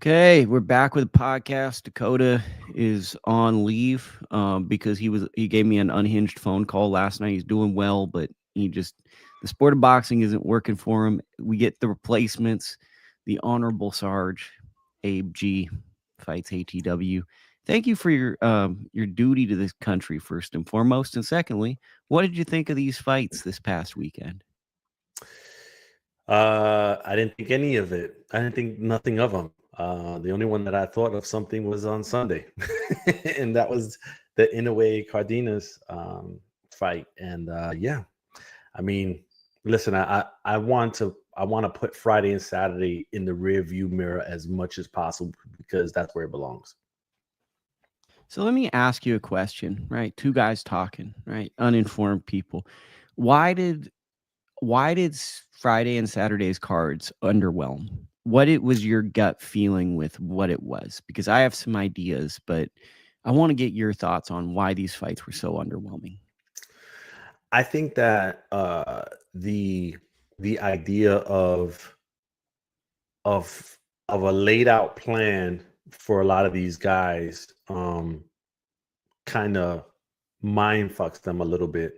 Okay, we're back with the podcast. Dakota is on leave because he gave me an unhinged phone call last night. He's doing well, but the sport of boxing isn't working for him. We get the replacements. The Honorable Sarge Abe G fights ATW. Thank you for your duty to this country first and foremost, and secondly, what did you think of these fights this past weekend? I didn't think any of it. I didn't think nothing of them. The only one that I thought of something was on Sunday, and that was the Inoue Cardenas fight. And yeah, I mean, listen, I want to put Friday and Saturday in the rear view mirror as much as possible because that's where it belongs. So let me ask you a question, right? Two guys talking, right? Uninformed people. Why did Friday and Saturday's cards underwhelm? Was your gut feeling with what it was? Because I have some ideas, but I want to get your thoughts on why these fights were so underwhelming. I think that the idea of a laid out plan for a lot of these guys kind of mind fucks them a little bit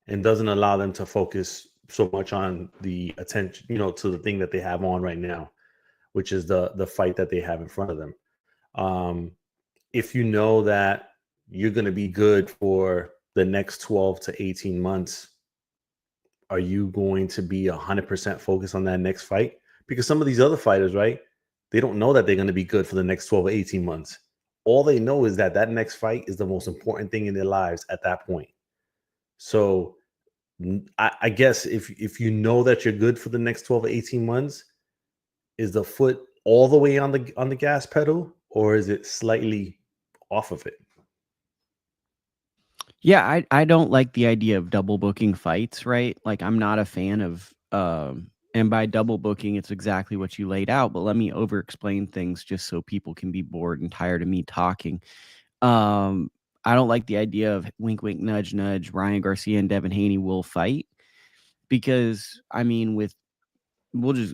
and doesn't allow them to focus so much on the attention, to the thing that they have on right now, which is the fight that they have in front of them. If you know that you're going to be good for the next 12 to 18 months, are you going to be 100% focused on that next fight? Because some of these other fighters, right, they don't know that they're going to be good for the next 12 or 18 months. All they know is that next fight is the most important thing in their lives at that point. So I guess if you know that you're good for the next 12 or 18 months, is the foot all the way on the gas pedal, or is it slightly off of it? Yeah, I don't like the idea of double booking fights, right? Like I'm not a fan of and by double booking, it's exactly what you laid out, but let me over explain things just so people can be bored and tired of me talking. I don't like the idea of wink, wink, nudge, nudge. Ryan Garcia and Devin Haney will fight because I mean,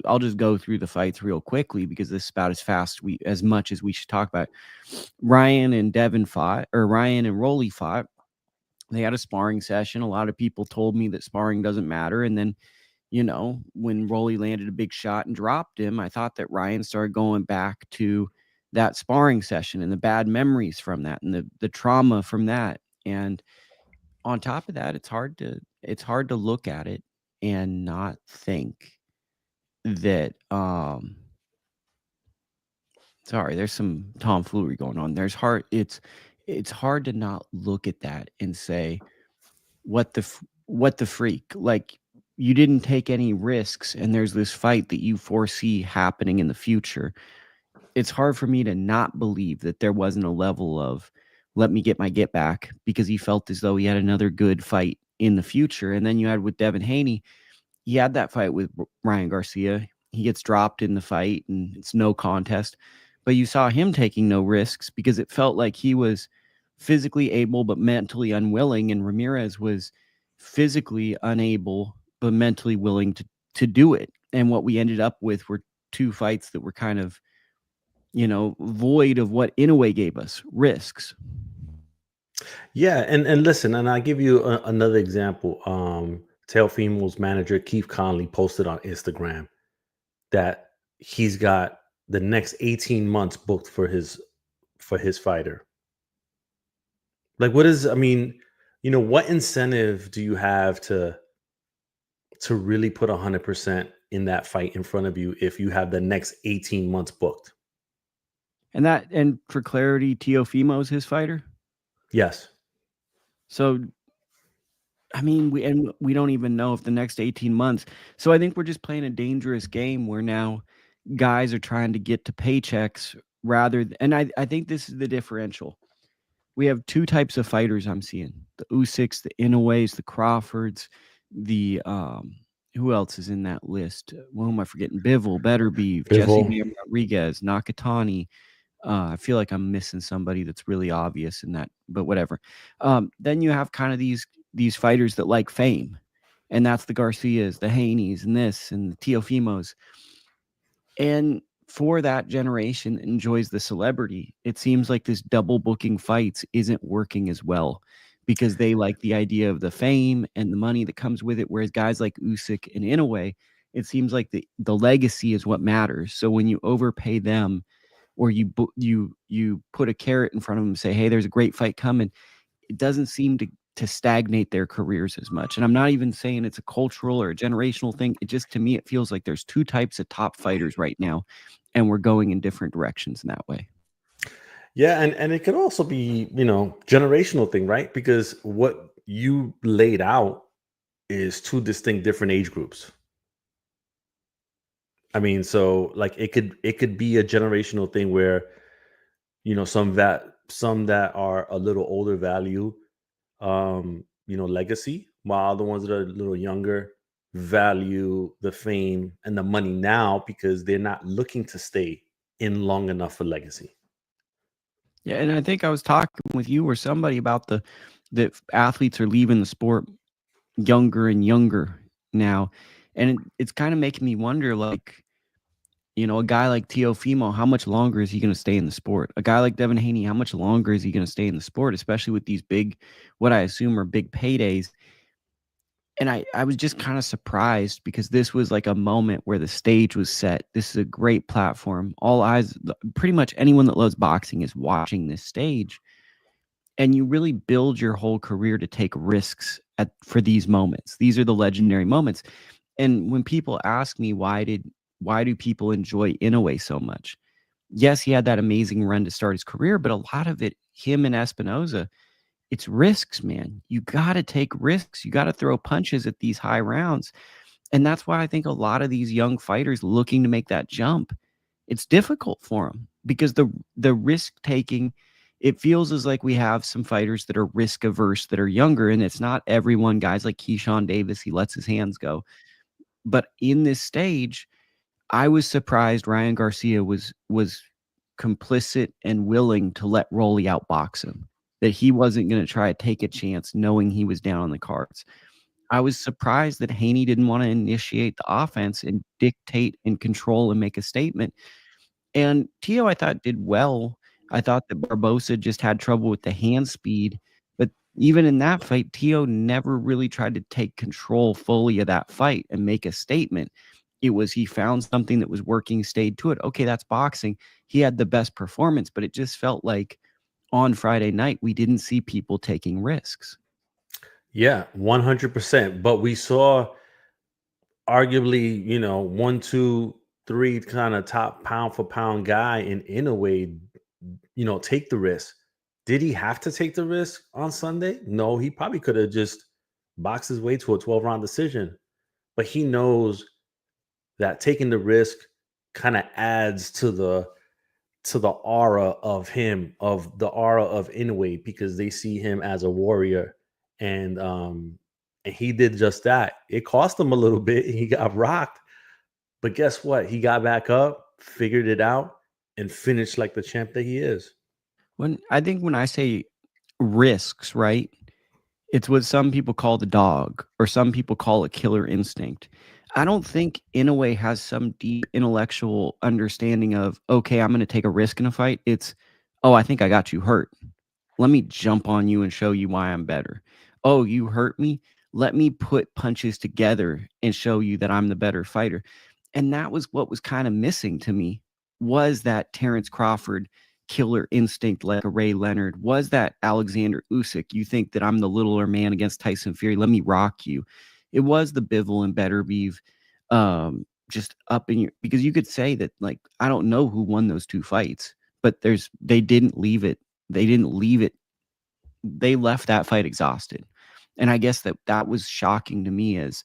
I'll just go through the fights real quickly because this is about as much as we should talk about. Ryan and Rolly fought. They had a sparring session. A lot of people told me that sparring doesn't matter, and then when Rolly landed a big shot and dropped him, I thought that Ryan started going back to that sparring session and the bad memories from that and the trauma from that. And on top of that, it's hard to look at it and not think that sorry, there's some tomfoolery going on. It's hard to not look at that and say what the freak, like you didn't take any risks and there's this fight that you foresee happening in the future. It's hard for me to not believe that there wasn't a level of let me get my get back because he felt as though he had another good fight in the future. And then you had with Devin Haney, he had that fight with Ryan Garcia. He gets dropped in the fight and it's no contest. But you saw him taking no risks because it felt like he was physically able but mentally unwilling, and Ramirez was physically unable but mentally willing to do it. And what we ended up with were two fights that were kind of, void of what Inoue gave us, risks. Yeah, and listen, and I'll give you another example. Teofimo's manager Keith Conley posted on Instagram that he's got the next 18 months booked for his fighter. Like, what incentive do you have to really put 100% in that fight in front of you if you have the next 18 months booked? And for clarity, Teofimo is his fighter? Yes. So, I mean, we don't even know if the next 18 months. So I think we're just playing a dangerous game where now guys are trying to get to paychecks and I think this is the differential. We have two types of fighters I'm seeing: the Usyks, the Inoues, the Crawfords, the who else is in that list? What am I forgetting? Bivol, Beterbiev, Jesse Rodriguez, Nakatani. I feel like I'm missing somebody that's really obvious in that, but whatever. Then you have kind of these fighters that like fame, and that's the Garcias, the Haneys, and this, and the Teofimos. And for that generation that enjoys the celebrity, it seems like this double booking fights isn't working as well because they like the idea of the fame and the money that comes with it. Whereas guys like Usyk and Inoue, it seems like the legacy is what matters. So when you overpay them, or you put a carrot in front of them and say, hey, there's a great fight coming, it doesn't seem to stagnate their careers as much. And I'm not even saying it's a cultural or a generational thing. It just, to me, it feels like there's two types of top fighters right now, and we're going in different directions in that way. Yeah, and it could also be, generational thing, right? Because what you laid out is two distinct different age groups. I mean, so like it could be a generational thing where, some that are a little older value legacy, while the ones that are a little younger value the fame and the money now because they're not looking to stay in long enough for legacy. Yeah, and I think I was talking with you or somebody about the that athletes are leaving the sport younger and younger now, and it's kind of making me wonder, like, a guy like Teofimo, how much longer is he going to stay in the sport? A guy like Devin Haney, how much longer is he going to stay in the sport, especially with these big, what I assume are big paydays? And I was just kind of surprised because this was like a moment where the stage was set. This is a great platform. All eyes, pretty much anyone that loves boxing is watching this stage. And you really build your whole career to take risks for these moments. These are the legendary moments. And when people ask me why do people enjoy Inoue so much? Yes, he had that amazing run to start his career, but a lot of it, him and Espinoza, it's risks, man. You got to take risks. You got to throw punches at these high rounds. And that's why I think a lot of these young fighters looking to make that jump, it's difficult for them because the risk taking, it feels as like we have some fighters that are risk averse that are younger, and it's not everyone. Guys like Keyshawn Davis, he lets his hands go. But in this stage, I was surprised Ryan Garcia was complicit and willing to let Rolly outbox him. That he wasn't going to try to take a chance knowing he was down on the cards. I was surprised that Haney didn't want to initiate the offense and dictate and control and make a statement. And Tio, I thought, did well. I thought that Barboza just had trouble with the hand speed. But even in that fight, Tio never really tried to take control fully of that fight and make a statement. It was he found something that was working, stayed to it. Okay, that's boxing. He had the best performance, but it just felt like on Friday night, we didn't see people taking risks. Yeah, 100%. But we saw arguably, one, two, three kind of top pound for pound guy in a way, take the risk. Did he have to take the risk on Sunday? No, he probably could have just boxed his way to a 12-round decision. But he knows that taking the risk kind of adds to the aura of him, of the aura of Inoue, because they see him as a warrior. And he did just that. It cost him a little bit. He got rocked. But guess what? He got back up, figured it out, and finished like the champ that he is. When I say risks, right? It's what some people call the dog, or some people call a killer instinct. I don't think Inoue has some deep intellectual understanding of, okay, I'm going to take a risk in a fight. It's, oh, I think I got you hurt. Let me jump on you and show you why I'm better. Oh, you hurt me? Let me put punches together and show you that I'm the better fighter. And that was what was kind of missing to me, was that Terrence Crawford killer instinct like a Ray Leonard, was that Alexander Usyk. You think that I'm the littler man against Tyson Fury. Let me rock you. It was the Bivol and Beterbiev just up in your, because you could say that, like, I don't know who won those two fights, but they didn't leave it. They didn't leave it. They left that fight exhausted. And I guess that was shocking to me, as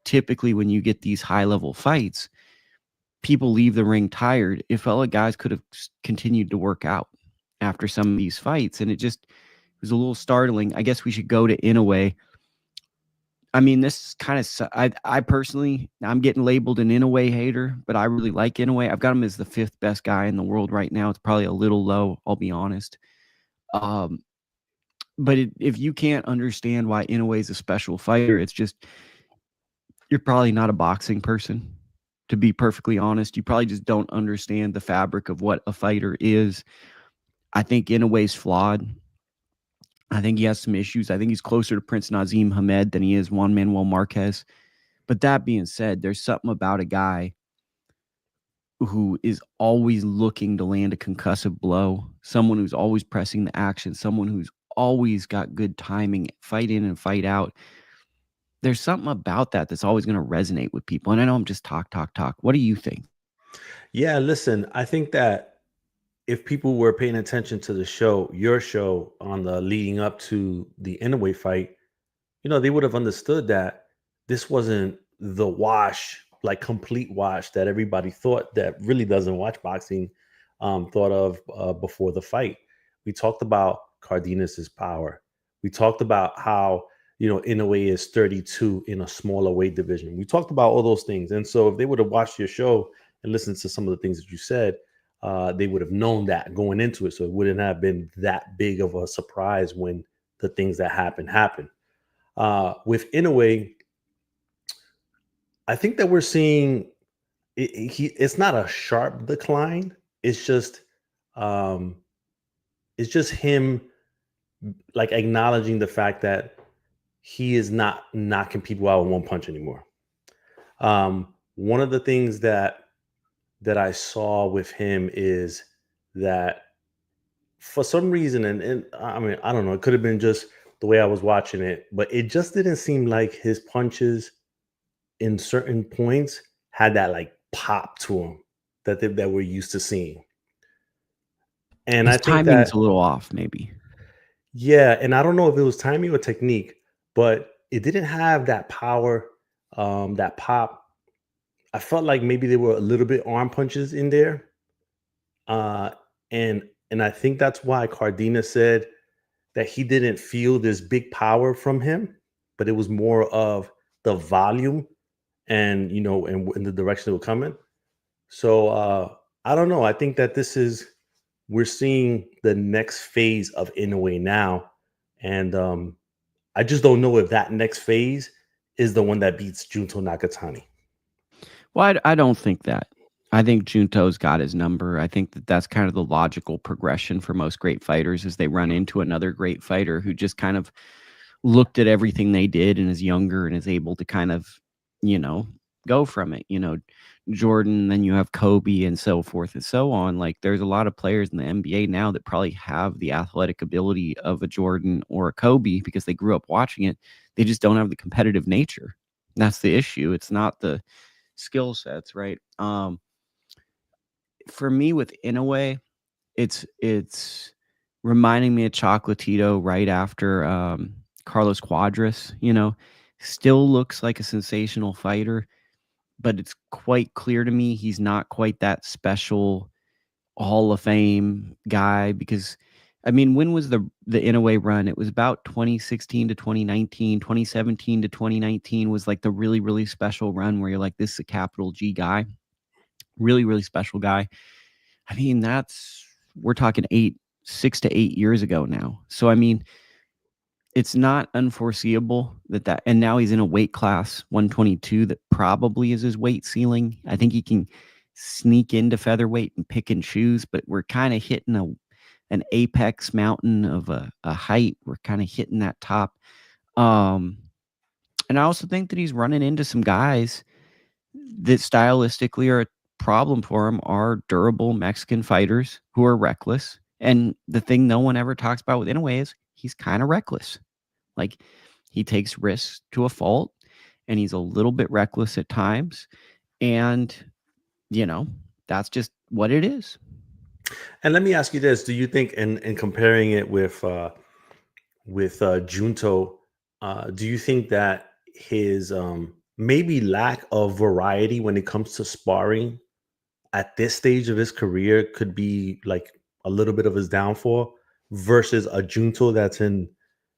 typically when you get these high level fights, people leave the ring tired. It felt like guys could have continued to work out after some of these fights. And it was a little startling. I guess we should go to Inoue. I mean, this kind of, I personally, I'm getting labeled an Inoue hater, but I really like Inoue. I've got him as the fifth best guy in the world right now. It's probably a little low, I'll be honest. Um, but if you can't understand why Inoue is a special fighter, it's just, you're probably not a boxing person. to be perfectly honest. You probably just don't understand the fabric of what a fighter is. I think Inoue's flawed. I think he has some issues. I think he's closer to Prince Nazim Hamed than he is Juan Manuel Marquez. But that being said, there's something about a guy who is always looking to land a concussive blow, someone who's always pressing the action, someone who's always got good timing, fight in and fight out. There's something about that that's always going to resonate with people. And I know I'm just talk. What do you think? Yeah, listen, I think that if people were paying attention to the show, your show on the leading up to the Inoue fight, they would have understood that this wasn't the wash, like complete wash that everybody thought that really doesn't watch boxing thought of before the fight. We talked about Cardenas's power. We talked about how Inoue is 32 in a smaller weight division. We talked about all those things, and so if they would have watched your show and listened to some of the things that you said, they would have known that going into it. So it wouldn't have been that big of a surprise when the things that happen. With Inoue, I think that we're seeing it's not a sharp decline. It's just um, him like acknowledging the fact that he is not knocking people out with one punch anymore. One of the things that I saw with him is that for some reason, and I mean, I don't know, it could have been just the way I was watching it, but it just didn't seem like his punches in certain points had that like pop to them that we're used to seeing. And His I think timing's that, a little off, maybe. yeah, and I don't know if it was timing or technique, but it didn't have that power, that pop. I felt like maybe there were a little bit arm punches in there, uh, and I think that's why Cardenas said that he didn't feel this big power from him, but it was more of the volume and and in the direction it was coming. So I don't know. I think that we're seeing the next phase of Inoue now, and I just don't know if that next phase is the one that beats Junto Nakatani. Well, I don't think that. I think Junto's got his number. I think that that's kind of the logical progression for most great fighters as they run into another great fighter who just kind of looked at everything they did and is younger and is able to kind of, go from it. Jordan, then you have Kobe and so forth and so on. Like there's a lot of players in the NBA now that probably have the athletic ability of a Jordan or a Kobe because they grew up watching it. They just don't have the competitive nature. That's the issue. It's not the skill sets, right? For me with Inoue, it's reminding me of Chocolatito right after Carlos Cuadras, still looks like a sensational fighter, but it's quite clear to me he's not quite that special Hall of Fame guy because I mean, when was the Inoue run? It was about 2016 to 2019, 2017 to 2019 was like the really, really special run where you're like, this is a capital G guy, really, really special guy. I mean, we're talking 6 to 8 years ago now. So, I mean, it's not unforeseeable and now he's in a weight class 122 that probably is his weight ceiling. I think he can sneak into featherweight and pick and choose, but we're kind of hitting an apex mountain of a height. We're kind of hitting that top. And I also think that he's running into some guys that stylistically are a problem for him are durable Mexican fighters who are reckless. And the thing no one ever talks about with Inoue is he's kind of reckless. Like he takes risks to a fault and he's a little bit reckless at times. And, that's just what it is. And let me ask you this: do you think, in comparing it with Junto, do you think that his maybe lack of variety when it comes to sparring at this stage of his career could be like a little bit of his downfall versus a Junto that's in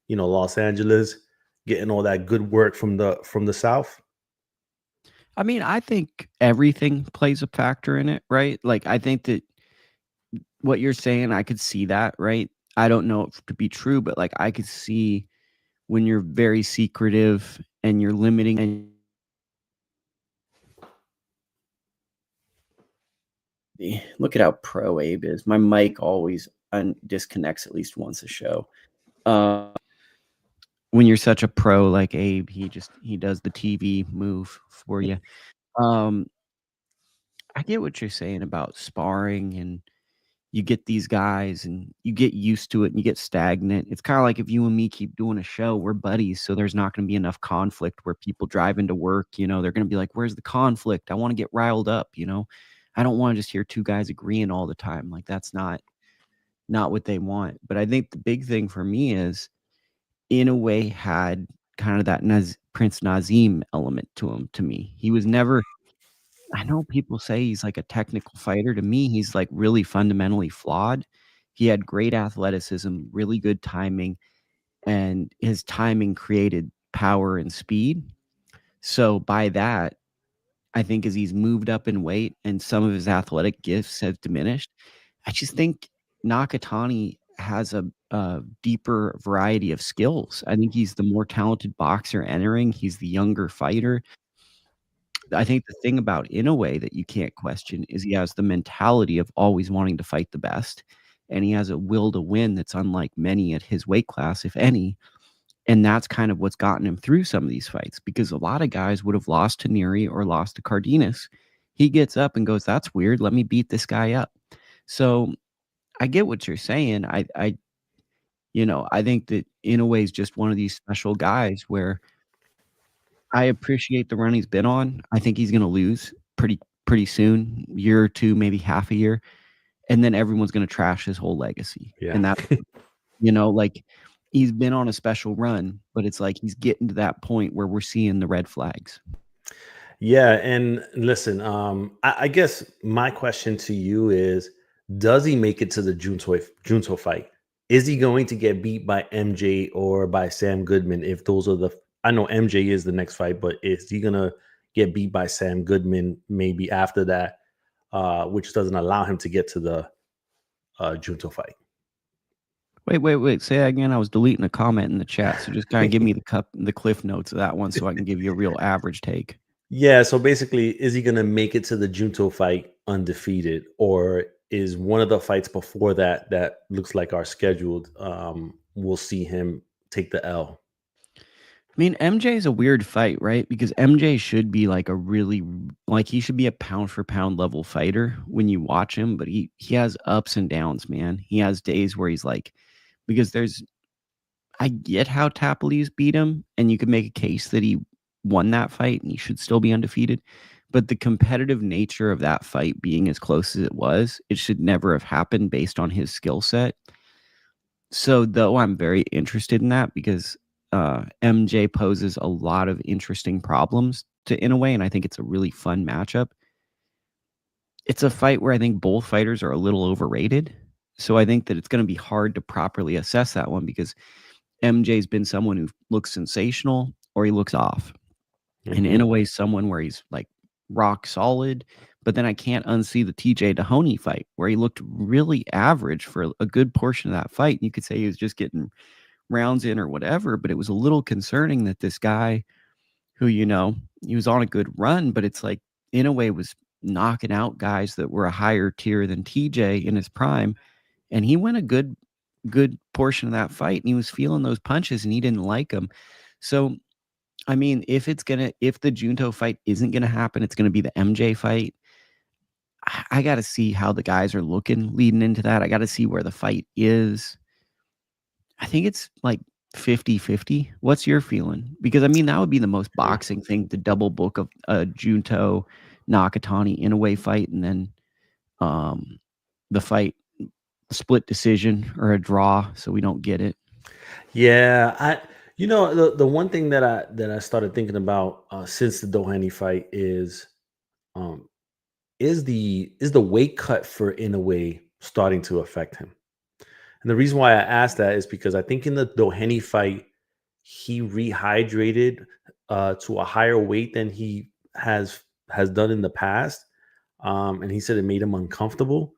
Los Angeles getting all that good work from the South? I mean, I think everything plays a factor in it, right? Like, I think that what you're saying, I could see that, right? I don't know it to be true, but like, I could see when you're very secretive and you're limiting and Look at how pro Abe is. My mic always disconnects at least once a show. When you're such a pro like Abe, he does the TV move for you. I get what you're saying about sparring, and you get these guys and you get used to it and you get stagnant. It's kind of like if you and me keep doing a show, we're buddies, so there's not going to be enough conflict where people drive into work, they're going to be like, "Where's the conflict? I want to get riled up." I don't want to just hear two guys agreeing all the time. Like that's not what they want. But I think the big thing for me is Inoue had kind of that Prince Nazim element to him. To me, he was never. I know people say he's like a technical fighter. To me, he's like really fundamentally flawed. He had great athleticism, really good timing, and his timing created power and speed. So by that, I think as he's moved up in weight and some of his athletic gifts have diminished, I just think Nakatani has a deeper variety of skills. I think he's the more talented boxer entering. He's the younger fighter. I think the thing about Inoue that you can't question is he has the mentality of always wanting to fight the best, and he has a will to win that's unlike many at his weight class, if any. And that's kind of what's gotten him through some of these fights, because a lot of guys would have lost to Neri or lost to Cardenas. He gets up and goes, "That's weird. Let me beat this guy up." So I get what you're saying. I think that Inoue is just one of these special guys where I appreciate the run he's been on. I think he's gonna lose pretty soon, year or 2, maybe half a year, and then everyone's gonna trash his whole legacy, Yeah. and that like, he's been on a special run, but it's like he's getting to that point where we're seeing the red flags. Yeah, and listen, I guess my question to you is, does he make it to the Junto fight? Is he going to get beat by MJ or by Sam Goodman? If those are I know MJ is the next fight, but is he gonna get beat by Sam Goodman maybe after that, which doesn't allow him to get to the Junto fight? Wait, say that again. I was deleting a comment in the chat, so just kinda give me the cliff notes of that one so I can give you a real average take. Yeah, so basically, is he gonna make it to the Junto fight undefeated, or is one of the fights before that that looks like are scheduled? We'll see him take the L. I mean, MJ is a weird fight, right? Because MJ should be like he should be a pound for pound level fighter when you watch him, but he has ups and downs, man. He has days where he's like, because I get how Tapalees beat him, and you could make a case that he won that fight and he should still be undefeated. But the competitive nature of that fight being as close as it was, it should never have happened based on his skill set. So, though I'm very interested in that because MJ poses a lot of interesting problems to Inoue, and I think it's a really fun matchup. It's a fight where I think both fighters are a little overrated. So I think that it's going to be hard to properly assess that one because MJ's been someone who looks sensational or he looks off. And Mhm. Inoue's someone where he's like rock solid, but then I can't unsee the TJ Dahoney fight where he looked really average for a good portion of that fight. And you could say he was just getting rounds in or whatever, but it was a little concerning that this guy who, he was on a good run, but it's like Inoue was knocking out guys that were a higher tier than TJ in his prime. And he went a good portion of that fight and he was feeling those punches and he didn't like them. So, I mean, if the Junto fight isn't gonna happen, it's gonna be the MJ fight. I gotta see how the guys are looking leading into that. I gotta see where the fight is. I think it's like 50-50. What's your feeling? Because I mean, that would be the most boxing thing, the double book of a Junto Nakatani Inoue fight, and then the fight split decision or a draw, so we don't get it. Yeah, the one thing that I started thinking about since the Doheny fight um is the weight cut for Inoue starting to affect him. And the reason why I asked that is because I think in the Doheny fight, he rehydrated to a higher weight than he has done in the past. And he said it made him uncomfortable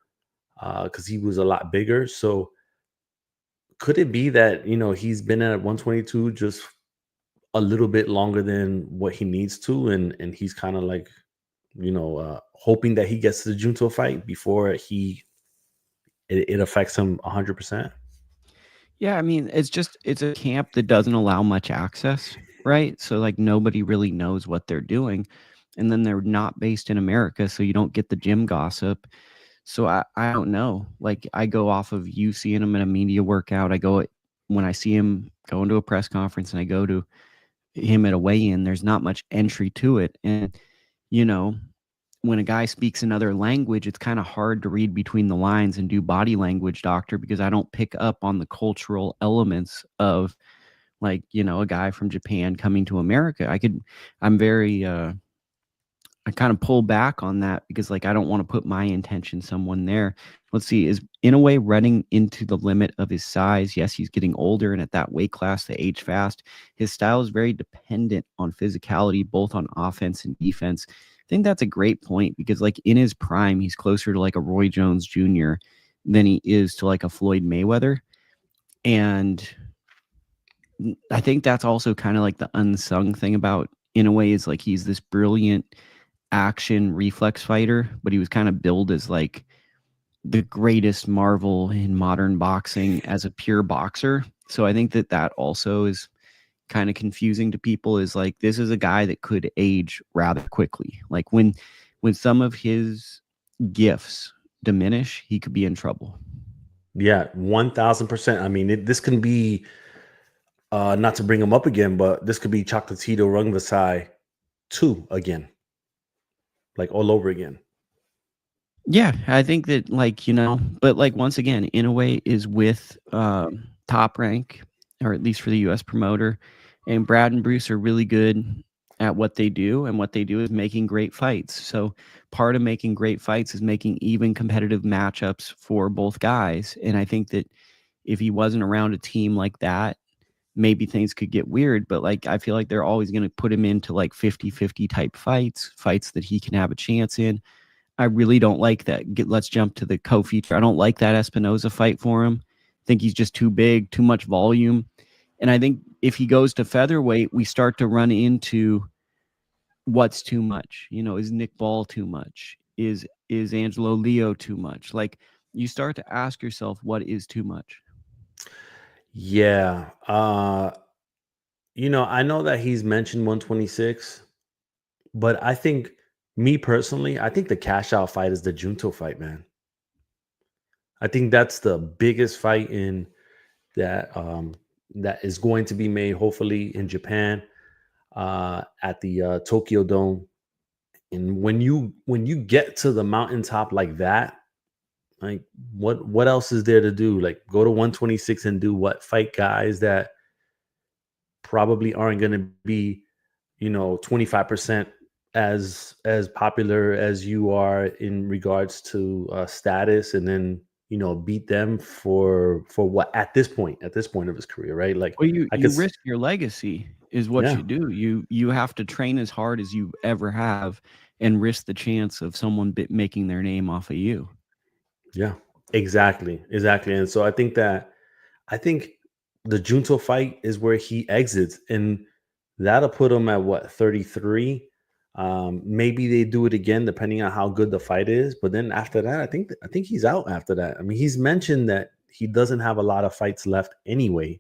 because he was a lot bigger. So could it be that he's been at 122 just a little bit longer than what he needs to, and he's kind of like hoping that he gets to the Junto fight before it affects him 100%. Yeah, I mean, it's a camp that doesn't allow much access, right? So like nobody really knows what they're doing. And then they're not based in America, so you don't get the gym gossip. So I don't know. Like I go off of you seeing him in a media workout. When I see him going to a press conference and I go to him at a weigh-in, there's not much entry to it. And you know, when a guy speaks another language, it's kind of hard to read between the lines and do body language, doctor, because I don't pick up on the cultural elements of like, a guy from Japan coming to America. I'm very I kind of pull back on that because like I don't want to put my intention someone there. Let's see, is Inoue running into the limit of his size? Yes, he's getting older, and at that weight class, they age fast. His style is very dependent on physicality, both on offense and defense. I think that's a great point because like in his prime, he's closer to like a Roy Jones Jr. than he is to like a Floyd Mayweather. And I think that's also kind of like the unsung thing about Inoue is like he's this brilliant action reflex fighter, but he was kind of billed as like the greatest marvel in modern boxing as a pure boxer. So I think that also is kind of confusing to people is like this is a guy that could age rather quickly. Like when some of his gifts diminish, he could be in trouble. Yeah, 1000%. I mean, this can be not to bring him up again, but this could be Chocolatito Rungvisai 2 again, like all over again. Yeah, I think that like, but like once again, Inoue is with Top Rank, or at least for the US promoter, and Brad and Bruce are really good at what they do, and what they do is making great fights. So part of making great fights is making even competitive matchups for both guys. And I think that if he wasn't around a team like that, maybe things could get weird, but like I feel like they're always going to put him into like 50-50 type fights that he can have a chance in. I really don't like that. Let's jump to the co-feature. I don't like that Espinoza fight for him. I think he's just too big, too much volume. And I think if he goes to featherweight, we start to run into what's too much. Is Nick Ball too much? Is Angelo Leo too much? Like you start to ask yourself, what is too much? Yeah. I know that he's mentioned 126, but I think me personally, I think the cash out fight is the Junto fight, man. I think that's the biggest fight in that is going to be made hopefully in Japan at the Tokyo Dome. And when you get to the mountaintop like that, like what else is there to do? Like go to 126 and do what? Fight guys that probably aren't going to be 25% as popular as you are in regards to status, and then beat them for what at this point of his career, right? Like Well, I you could risk your legacy is what yeah you do. You have to train as hard as you ever have and risk the chance of someone making their name off of you. yeah exactly. And so I think the Junto fight is where he exits, and that'll put him at what, 33. Maybe they do it again depending on how good the fight is, but then after that, I think he's out after that. I mean, he's mentioned that he doesn't have a lot of fights left anyway,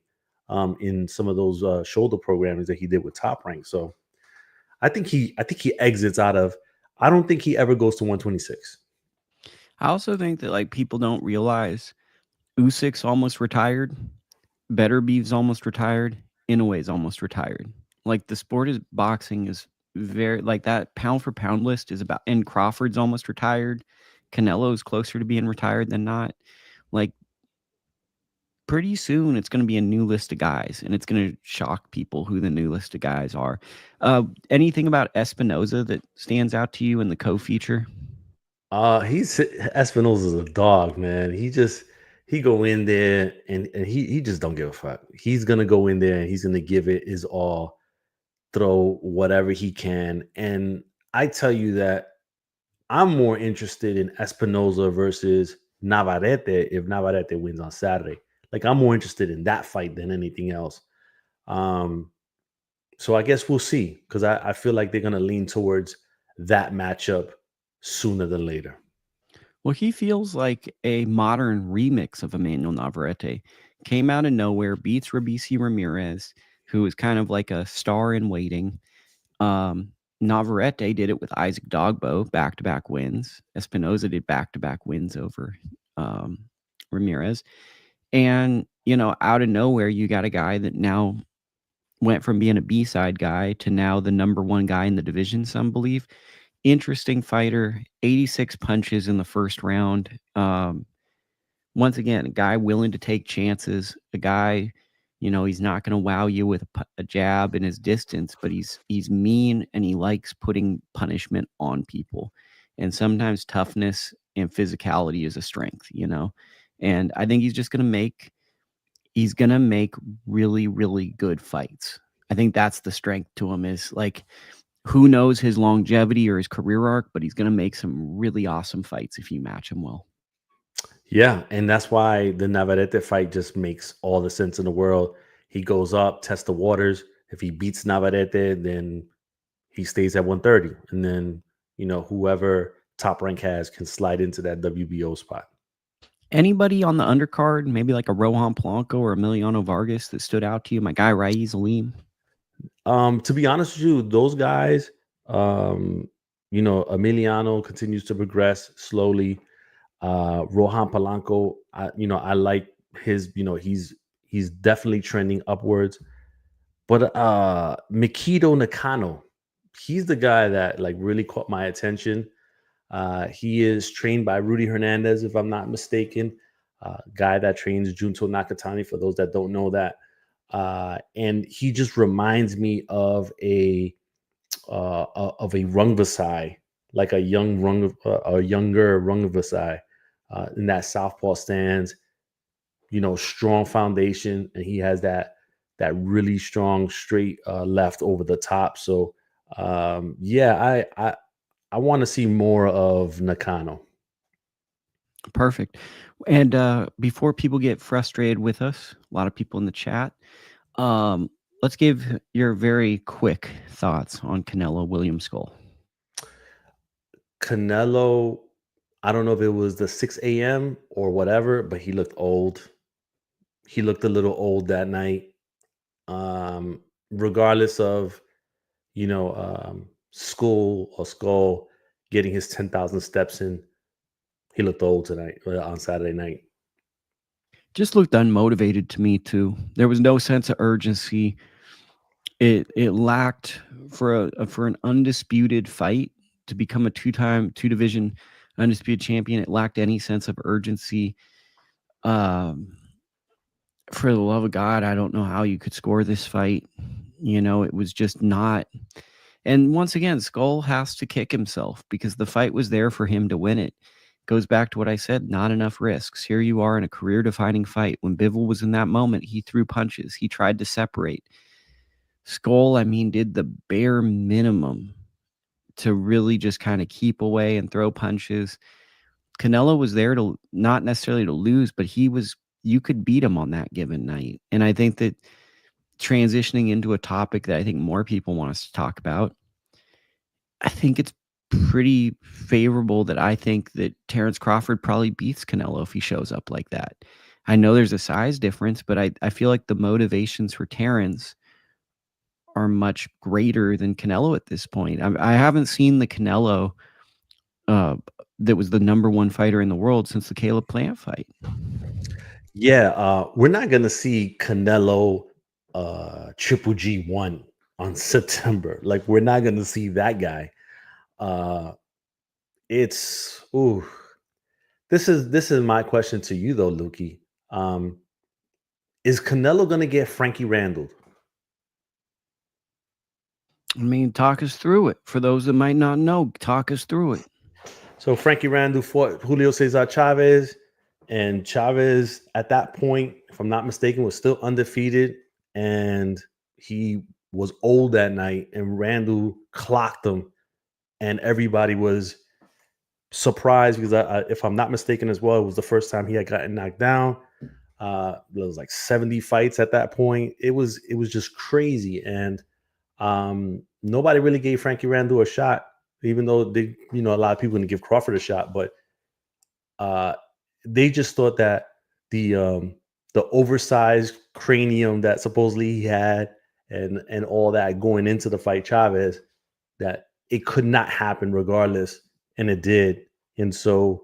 in some of those shoulder programmings that he did with Top Rank. So I think he exits out of. I don't think he ever goes to 126. I also think that like people don't realize Usyk's almost retired, Beterbiev's almost retired, Inoue's almost retired. Like the sport is boxing is very like that pound for pound list is about, and Crawford's almost retired. Canelo's closer to being retired than not. Like pretty soon it's going to be a new list of guys, and it's going to shock people who the new list of guys are. Anything about Espinoza that stands out to you in the co-feature? He's Espinosa's a dog, man. He go in there and he just don't give a fuck. He's gonna go in there and he's gonna give it his all, throw whatever he can. And I tell you that I'm more interested in Espinosa versus Navarrete if Navarrete wins on Saturday. Like I'm more interested in that fight than anything else. Um, so I guess we'll see, because I feel like they're gonna lean towards that matchup sooner than later. Well, he feels like a modern remix of Emanuel Navarrete. Came out of nowhere, beats Jose Ramirez, who is kind of like a star in waiting. Navarrete did it with Isaac Dogbo, back-to-back wins. Espinoza did back-to-back wins over Ramirez. And, out of nowhere, you got a guy that now went from being a B-side guy to now the number one guy in the division, some believe. Interesting fighter, 86 punches in the first round. Once again, a guy willing to take chances, a guy, he's not going to wow you with a jab in his distance, but he's mean and he likes putting punishment on people. And sometimes toughness and physicality is a strength, And I think he's going to make really, really good fights. I think that's the strength to him is like, who knows his longevity or his career arc, but he's going to make some really awesome fights if you match him well. Yeah, and that's why the Navarrete fight just makes all the sense in the world. He goes up, tests the waters. If he beats Navarrete, then he stays at 130. And then, whoever top rank has can slide into that WBO spot. Anybody on the undercard, maybe like a Rohan Polanco or Emiliano Vargas that stood out to you? My guy, Raiz Aleem. To be honest with you, those guys, Emiliano continues to progress slowly. Rohan Polanco, I like his, he's definitely trending upwards. But Mikito Nakano, he's the guy that like really caught my attention. He is trained by Rudy Hernandez, if I'm not mistaken. Guy that trains Junto Nakatani, for those that don't know that. And he just reminds me of a Rungvisai, like a younger Rungvisai, in that southpaw stance. Strong foundation, and he has that really strong straight left over the top. So yeah, I want to see more of Nakano. Perfect. And before people get frustrated with us, a lot of people in the chat, let's give your very quick thoughts on Canelo-William Scull. Canelo, I don't know if it was the 6 a.m. or whatever, but he looked old. He looked a little old that night. Regardless of, Scull getting his 10,000 steps in, he looked old tonight on Saturday night. Just looked unmotivated to me too. There was no sense of urgency. It lacked for an undisputed fight to become a two division undisputed champion. It lacked any sense of urgency. For the love of God, I don't know how you could score this fight. It was just not. And once again, Scull has to kick himself because the fight was there for him to win it. Goes back to what I said, not enough risks. Here you are in a career-defining fight. When Bivol was in that moment, he threw punches. He tried to separate. Scull, did the bare minimum to really just kind of keep away and throw punches. Canelo was there to not necessarily to lose, but you could beat him on that given night. And I think that transitioning into a topic that I think more people want us to talk about, I think it's pretty favorable that I think that Terence Crawford probably beats Canelo if he shows up like that. I know there's a size difference, but I feel like the motivations for Terence are much greater than Canelo at this point. I haven't seen the Canelo that was the number one fighter in the world since the Caleb Plant fight. Yeah, we're not going to see Canelo Triple G1 on September. Like, we're not going to see that guy. This is my question to you though, Lukie. Is Canelo going to get Frankie Randall? Talk us through it. For those that might not know, talk us through it. So Frankie Randall fought Julio Cesar Chavez, and Chavez at that point, if I'm not mistaken, was still undefeated, and he was old that night, and Randall clocked him, and everybody was surprised because if I'm not mistaken as well, it was the first time he had gotten knocked down. It was like 70 fights at that point. It was just crazy, and nobody really gave Frankie Randall a shot. even though they, a lot of people going to give Crawford a shot, but uh, they just thought that the oversized cranium that supposedly he had and all that going into the fight Chavez, that it could not happen regardless, and it did. And so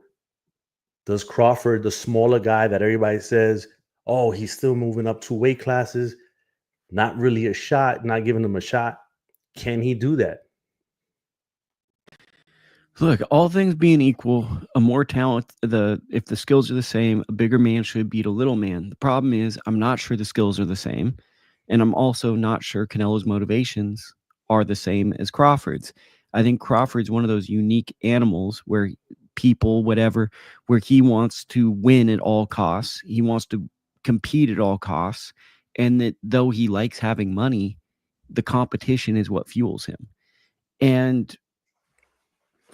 does Crawford, the smaller guy that everybody says, oh, he's still moving up 2 weight classes, not really a shot, not giving him a shot. Can he do that? Look, all things being equal, a more talent, if the skills are the same, a bigger man should beat a little man. The problem is, I'm not sure the skills are the same, and I'm also not sure Canelo's motivations are the same as Crawford's. I think Crawford's one of those unique animals where people, whatever, where he wants to win at all costs. He wants to compete at all costs, and that though he likes having money, the competition is what fuels him. And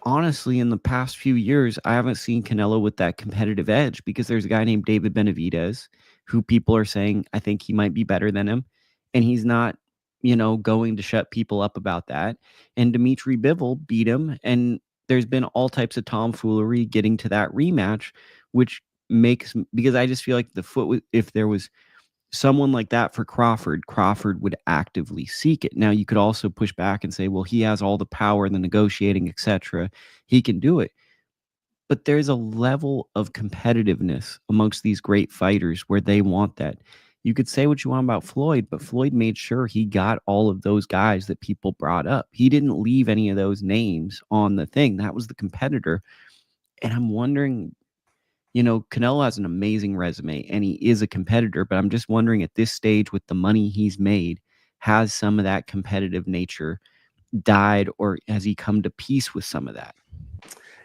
honestly, in the past few years, I haven't seen Canelo with that competitive edge because there's a guy named David Benavidez who people are saying, I think he might be better than him. And he's not, going to shut people up about that. And Dimitri Bivol beat him. And there's been all types of tomfoolery getting to that rematch, which because I just feel like if there was someone like that for Crawford, Crawford would actively seek it. Now, you could also push back and say, well, he has all the power and the negotiating, etc. He can do it. But there's a level of competitiveness amongst these great fighters where they want that. You could say what you want about Floyd, but Floyd made sure he got all of those guys that people brought up. He didn't leave any of those names on the thing. That was the competitor. And I'm wondering, Canelo has an amazing resume and he is a competitor, but I'm just wondering at this stage with the money he's made, has some of that competitive nature died or has he come to peace with some of that?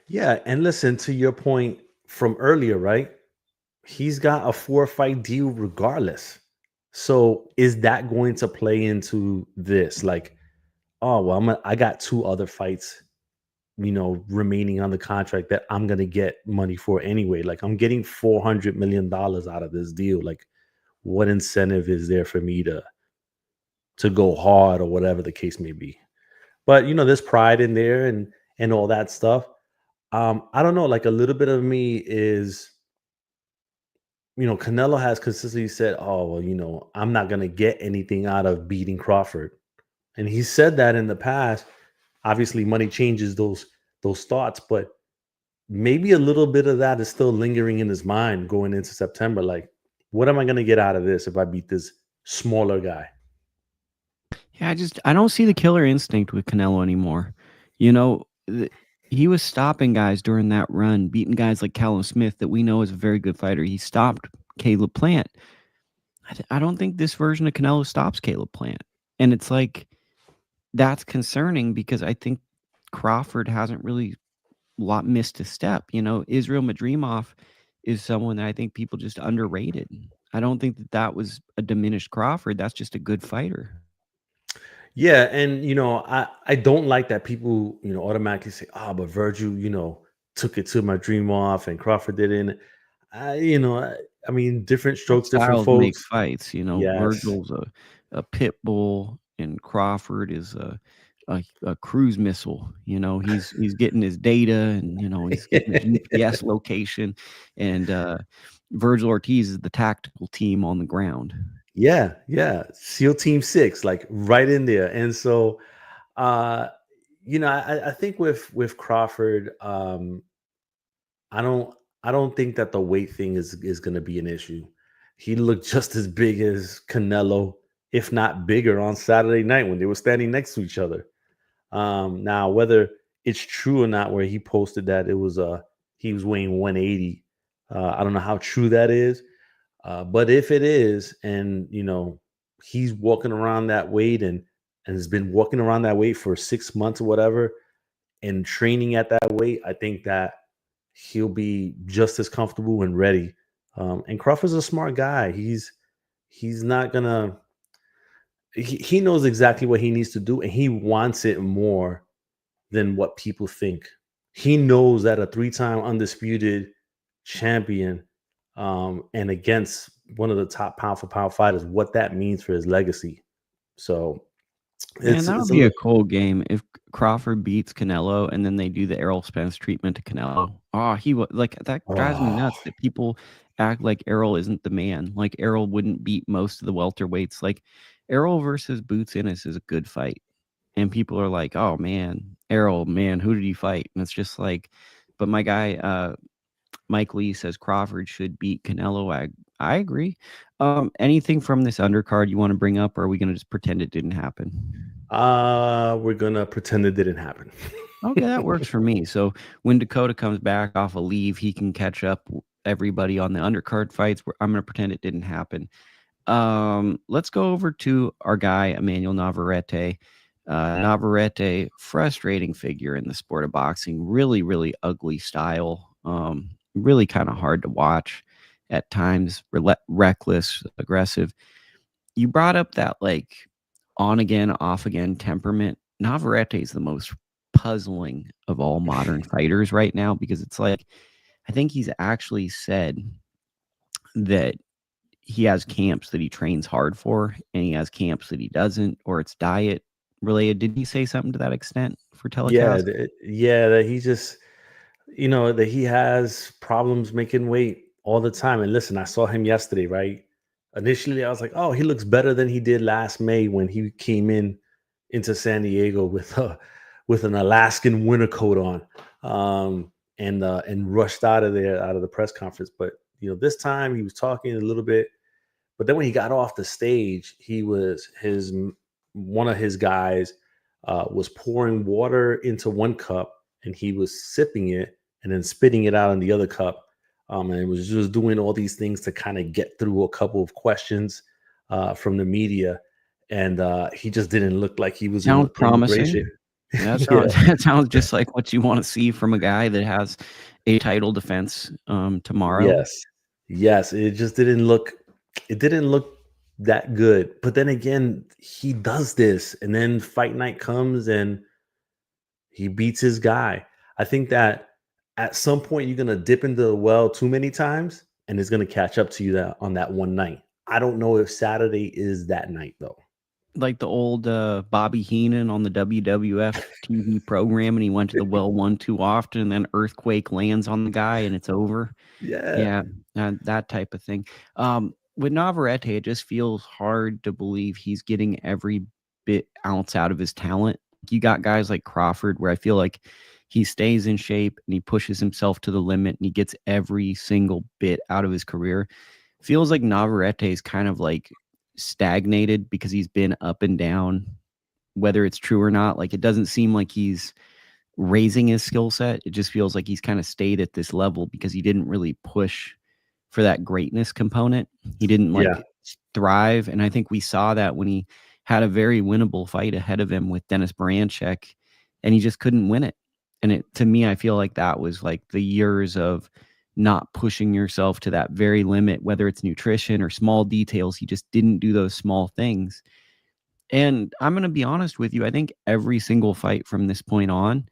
Yeah, and listen to your point from earlier, right? He's got a 4-fight deal regardless. So is that going to play into this? Like, oh well, I got 2 other fights, remaining on the contract that I'm gonna get money for anyway. Like I'm getting $400 million out of this deal. Like, what incentive is there for me to go hard or whatever the case may be? But there's pride in there and all that stuff. I don't know. Like a little bit of me is, Canelo has consistently said, "Oh well, I'm not gonna get anything out of beating Crawford," and he said that in the past. Obviously, money changes those thoughts, but maybe a little bit of that is still lingering in his mind going into September. Like, what am I gonna get out of this if I beat this smaller guy? Yeah, I don't see the killer instinct with Canelo anymore. You know, he was stopping guys during that run, beating guys like Callum Smith that we know is a very good fighter. He stopped Caleb Plant. I don't think this version of Canelo stops Caleb Plant. And it's like, that's concerning because I think Crawford hasn't really missed a step. Israel Madrimov is someone that I think people just underrated. I don't think that was a diminished Crawford. That's just a good fighter. Yeah, and I don't like that people automatically say, "Ah, but Virgil, took it to my dream off, and Crawford didn't." I mean, different strokes, different Styles make folks. fights. Yes. Virgil's a pit bull, and Crawford is a cruise missile. He's getting his data, and he's getting his UPS location, and Virgil Ortiz is the tactical team on the ground. Yeah, yeah. SEAL Team 6, like right in there. And so uh, I think with Crawford, I don't I don't think that the weight thing is gonna be an issue. He looked just as big as Canelo, if not bigger, on Saturday night when they were standing next to each other. Now whether it's true or not, where he posted that he was weighing 180. I don't know how true that is. But if it is, and he's walking around that weight and has been walking around that weight for 6 months or whatever, and training at that weight, I think that he'll be just as comfortable and ready. And Crawford's a smart guy. He's not gonna. He knows exactly what he needs to do, and he wants it more than what people think. He knows that a 3-time undisputed champion, and against one of the top pound for pound fighters, what that means for his legacy. So Man, It's that would it's a be a little, cool game if Crawford beats Canelo and then they do the Errol Spence treatment to Canelo. Oh, he would like that drives me oh nuts that people act like Errol isn't the man. Like Errol wouldn't beat most of the welterweights. Like Errol versus Boots Ennis is a good fight. And people are like, "Oh man, Errol, man, who did he fight?" And it's just like, but my guy Mike Lee says Crawford should beat Canelo. I agree. Anything from this undercard you want to bring up, or are we going to just pretend it didn't happen? we're gonna pretend it didn't happen. Okay, that works for me. So when Dakota comes back off a leave, he can catch up everybody on the undercard fights. I'm going to pretend it didn't happen. Let's go over to our guy Emanuel Navarrete. Navarrete, frustrating figure in the sport of boxing. Really, really ugly style. Really kind of hard to watch at times. Reckless, aggressive. You brought up that like on again, off again temperament. Navarrete is the most puzzling of all modern fighters right now because it's like I think he's actually said that he has camps that he trains hard for and he has camps that he doesn't, or it's diet related. Did he say something to that extent for Yeah, telecast? yeah, that he just, that he has problems making weight all the time. And listen, I saw him yesterday, right? Initially, I was like, oh, he looks better than he did last May when he came into San Diego with an Alaskan winter coat on, and rushed out of the press conference. But this time he was talking a little bit. But then when he got off the stage, he was his one of his guys was pouring water into one cup, and he was sipping it and then spitting it out in the other cup. And it was just doing all these things to kind of get through a couple of questions from the media, and he just didn't look like he was Sounds in great shape. promising. That Yeah. sounds that sounds just like what you want to see from a guy that has a title defense tomorrow. Yes. Yes. It didn't look that good. But then again, he does this, and then fight night comes and he beats his guy. I think that at some point you're gonna dip into the well too many times, and it's gonna catch up to you that on that one night. I don't know if Saturday is that night though. Like the old Bobby Heenan on the WWF TV program, and he went to the well one too often, and then earthquake lands on the guy, and it's over. Yeah. Yeah, that type of thing. With Navarrete, it just feels hard to believe he's getting every bit ounce out of his talent. You got guys like Crawford, where I feel like he stays in shape and he pushes himself to the limit and he gets every single bit out of his career. Feels like Navarrete is kind of like stagnated because he's been up and down, whether it's true or not. Like it doesn't seem like he's raising his skill set. It just feels like he's kind of stayed at this level because he didn't really push for that greatness component. He didn't Yeah. like thrive. And I think we saw that when he had a very winnable fight ahead of him with Dennis Baranchek and he just couldn't win it. And it to me, I feel like that was like the years of not pushing yourself to that very limit, whether it's nutrition or small details. He just didn't do those small things. And I'm going to be honest with you. I think every single fight from this point on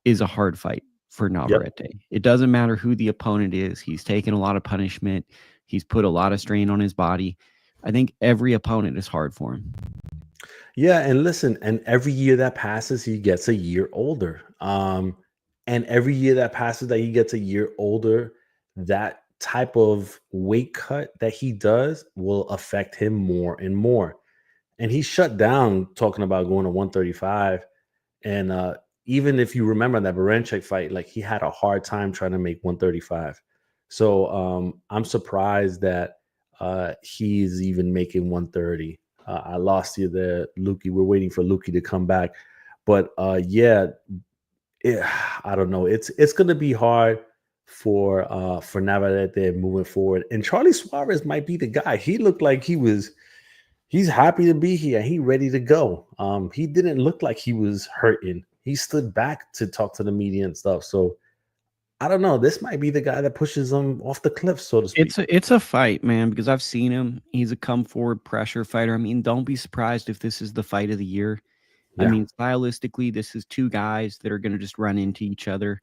is a hard fight for Yep. Navarrete. It doesn't matter who the opponent is. He's taken a lot of punishment. He's put a lot of strain on his body. I think every opponent is hard for him. Yeah, and listen, and every year that passes, he gets a year older. And every year that passes that he gets a year older, that type of weight cut that he does will affect him more and more. And he shut down talking about going to 135. And even if you remember that Baranchek fight, like he had a hard time trying to make 135. So I'm surprised that he's even making 130. I lost you there, Lukie. We're waiting for Lukie to come back. But yeah, it, I don't know. It's gonna be hard for Navarrete moving forward. And Charlie Suarez might be the guy. He looked like he's happy to be here. He ready to go. He didn't look like he was hurting. He stood back to talk to the media and stuff. So I don't know. This might be the guy that pushes him off the cliff, so to speak. It's a fight, man, because I've seen him. He's a come forward pressure fighter. I mean, don't be surprised if this is the fight of the year. I Yeah. mean, stylistically, this is two guys that are going to just run into each other.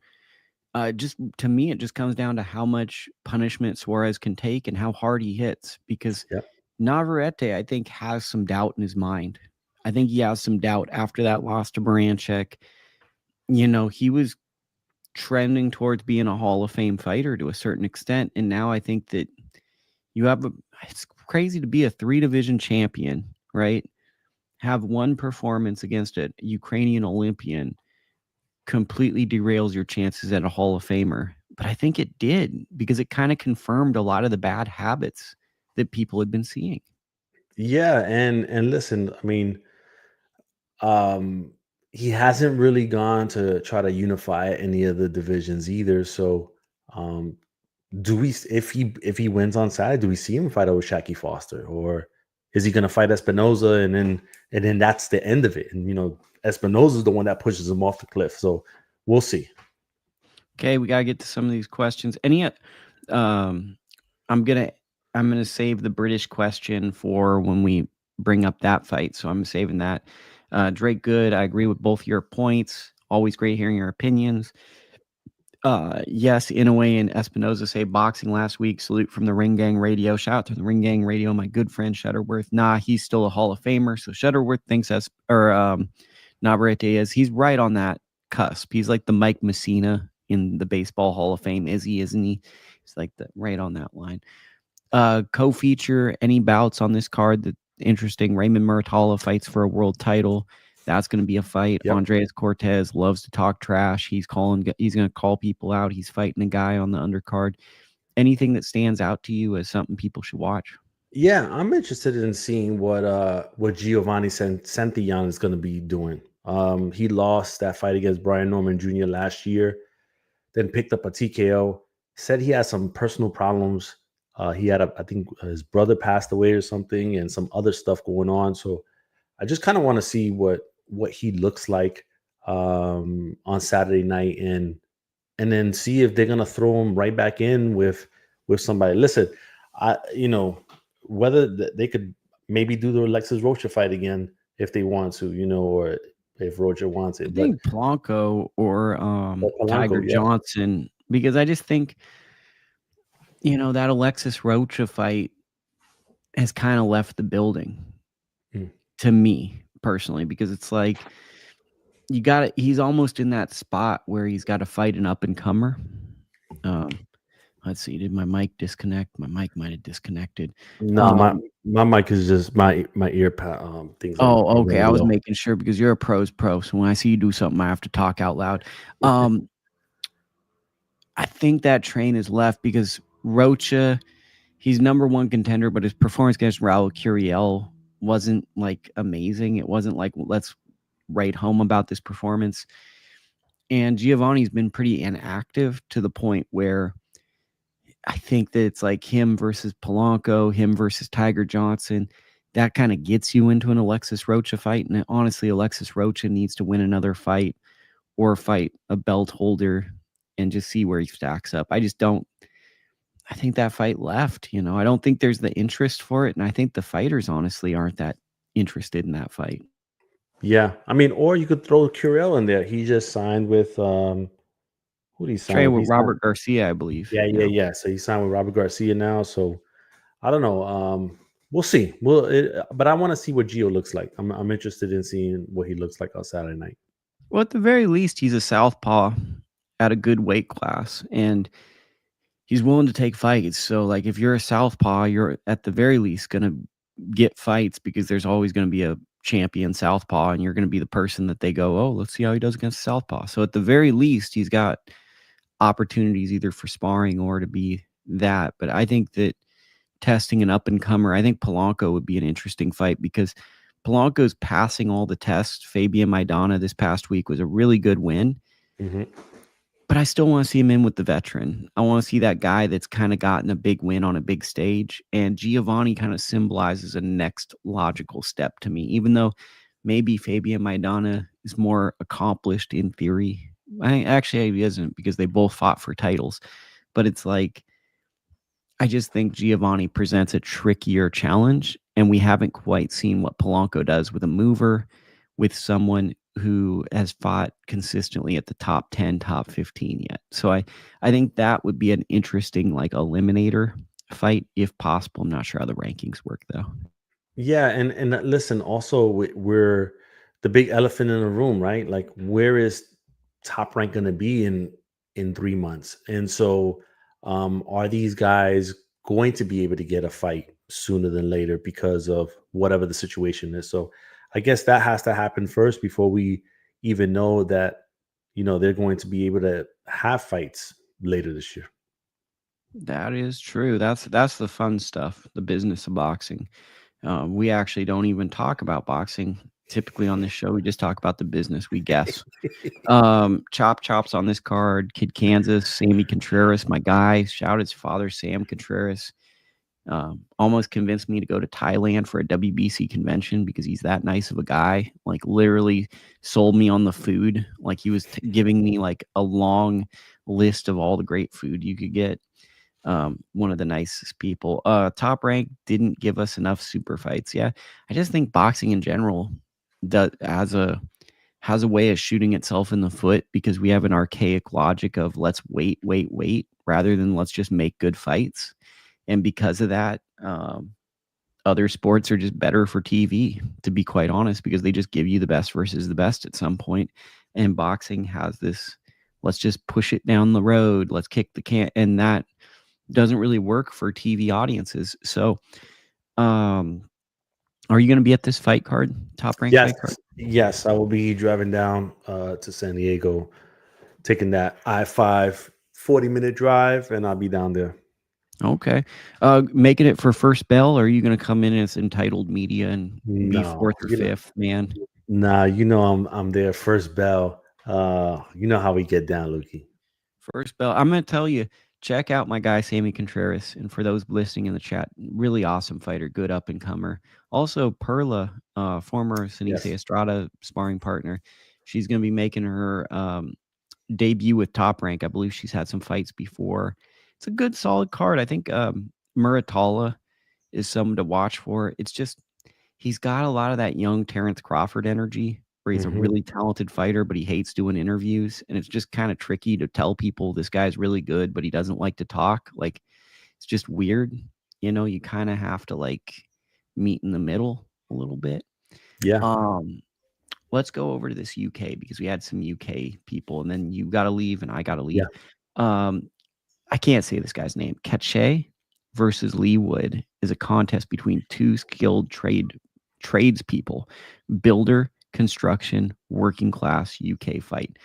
Just to me, it just comes down to how much punishment Suarez can take and how hard he hits. Because Yeah. Navarrete, I think, has some doubt in his mind. I think he has some doubt after that loss to Baranchek. You know, he was trending towards being a Hall of Fame fighter to a certain extent. And now I think that it's crazy to be a 3-division champion, right? Have one performance against a Ukrainian Olympian completely derails your chances at a Hall of Famer. But I think it did, because it kind of confirmed a lot of the bad habits that people had been seeing. Yeah, and listen, I mean, um, he hasn't really gone to try to unify any of the divisions either. So, um, do we if he wins on Saturday, do we see him fight over Shaki Foster, or is he going to fight Espinoza and then that's the end of it? And Espinoza is the one that pushes him off the cliff. So we'll see. Okay, we gotta get to some of these questions. I'm gonna save the British question for when we bring up that fight. So I'm saving that. Drake Good, I agree with both your points. Always great hearing your opinions. Yes, Inoue and Espinoza say boxing last week. Salute from the Ring Gang Radio. Shout out to the Ring Gang Radio, my good friend Shutterworth. Nah, he's still a Hall of Famer. So Shutterworth thinks Navarrete is. He's right on that cusp. He's like the Mike Messina in the Baseball Hall of Fame. Is he, isn't he? He's like right on that line. Co-feature, any bouts on this card that interesting? Raymond Muratalla fights for a world title. That's going to be a fight. Yep. Andreas Cortez loves to talk trash. He's going to call people out. He's fighting a guy on the undercard. Anything that stands out to you as something people should watch? Yeah, I'm interested in seeing what Giovanni Santillán is going to be doing. He lost that fight against Brian Norman Jr. last year, then picked up a TKO. Said he had some personal problems. He had I think his brother passed away or something, and some other stuff going on. So I just kind of want to see what he looks like on Saturday night, and then see if they're gonna throw him right back in with somebody. Listen, whether they could maybe do the Alexis Rocha fight again if they want to, or if Rocha wants it. I think Polanco or Polanco, Tiger yeah. Johnson, because I just think, that Alexis Rocha fight has kind of left the building to me personally, because it's like he's almost in that spot where he's got to fight an up-and-comer. Let's see, did my mic disconnect? My mic might have disconnected. No, my mic is just my ear things. Oh, okay. I was making sure, because you're a pro's pro. So when I see you do something, I have to talk out loud. I think that train is left, because Rocha, he's number one contender, but his performance against Raul Curiel wasn't like amazing. It wasn't like, let's write home about this performance. And Giovanni's been pretty inactive to the point where I think that it's like him versus Polanco, him versus Tiger Johnson. That kind of gets you into an Alexis Rocha fight. And honestly, Alexis Rocha needs to win another fight or fight a belt holder and just see where he stacks up. I think that fight left, I don't think there's the interest for it. And I think the fighters honestly aren't that interested in that fight. Yeah. I mean, or you could throw Curiel in there. He just signed with, who did he sign with? Robert Garcia, I believe. Yeah. So he signed with Robert Garcia now. So I don't know. We'll see. But I want to see what Gio looks like. I'm interested in seeing what he looks like on Saturday night. Well, at the very least, he's a southpaw at a good weight class, and he's willing to take fights. So, like, if you're a southpaw, you're at the very least going to get fights, because there's always going to be a champion southpaw, and you're going to be the person that they go, oh, let's see how he does against southpaw. So at the very least, he's got opportunities either for sparring or to be that. But I think that testing an up-and-comer, I think Polanco would be an interesting fight, because Polanco's passing all the tests. Fabian Maidana this past week was a really good win. Mm-hmm. But I still want to see him in with the veteran. I want to see that guy that's kind of gotten a big win on a big stage. And Giovanni kind of symbolizes a next logical step to me, even though maybe Fabian Maidana is more accomplished in theory. Actually, he isn't, because they both fought for titles. But it's like, I just think Giovanni presents a trickier challenge, and we haven't quite seen what Polanco does with a mover, with someone who has fought consistently at the top 10, top 15 yet. So I think that would be an interesting, like, eliminator fight if possible. I'm not sure how the rankings work, though. Yeah, and listen, also we're the big elephant in the room, right? Like, where is Top Rank going to be in 3 months? And so, are these guys going to be able to get a fight sooner than later because of whatever the situation is? So, I guess that has to happen first before we even know that they're going to be able to have fights later this year. That is true. That's the fun stuff, the business of boxing. We actually don't even talk about boxing typically on this show. We just talk about the business. We guess. Chop Chops on this card. Kid Kansas, Sammy Contreras, my guy. Shout his father, Sam Contreras. Almost convinced me to go to Thailand for a WBC convention because he's that nice of a guy. Like, literally sold me on the food. Like, he was giving me like a long list of all the great food you could get. One of the nicest people. Top Rank didn't give us enough super fights. Yeah, I just think boxing in general has a way of shooting itself in the foot because we have an archaic logic of let's wait, rather than let's just make good fights. And because of that, other sports are just better for TV, to be quite honest, because they just give you the best versus the best at some point. And boxing has this, let's just push it down the road, let's kick the can, and that doesn't really work for TV audiences. So, are you going to be at this fight card, Top Rank Yes, fight card? yes, I will be driving down to San Diego, taking that I-5 40-minute drive, and I'll be down there. Okay. Making it for first bell, or are you going to come in as entitled media and be No, fourth or fifth, man? nah, I'm there first bell. You know how we get down, Lukie. First bell. I'm going to tell you, check out my guy, Sammy Contreras. And for those listening in the chat, really awesome fighter, good up and comer. Also, Perla, former Sinise Yes. Estrada sparring partner. She's going to be making her debut with Top Rank. I believe she's had some fights before. It's a good, solid card. I think Muratalla is someone to watch for. It's just he's got a lot of that young Terrence Crawford energy where he's a Hmm. really talented fighter, but he hates doing interviews. And it's just kind of tricky to tell people this guy's really good, but he doesn't like to talk. Like, it's just weird. You kind of have to like meet in the middle a little bit. Yeah. Um, let's go over to this UK because we had some UK people, and then you got to leave and I got to Yeah. leave. Um, I can't say this guy's name. Cacace versus Lee Wood is a contest between two skilled tradespeople, builder, construction, working class UK fight.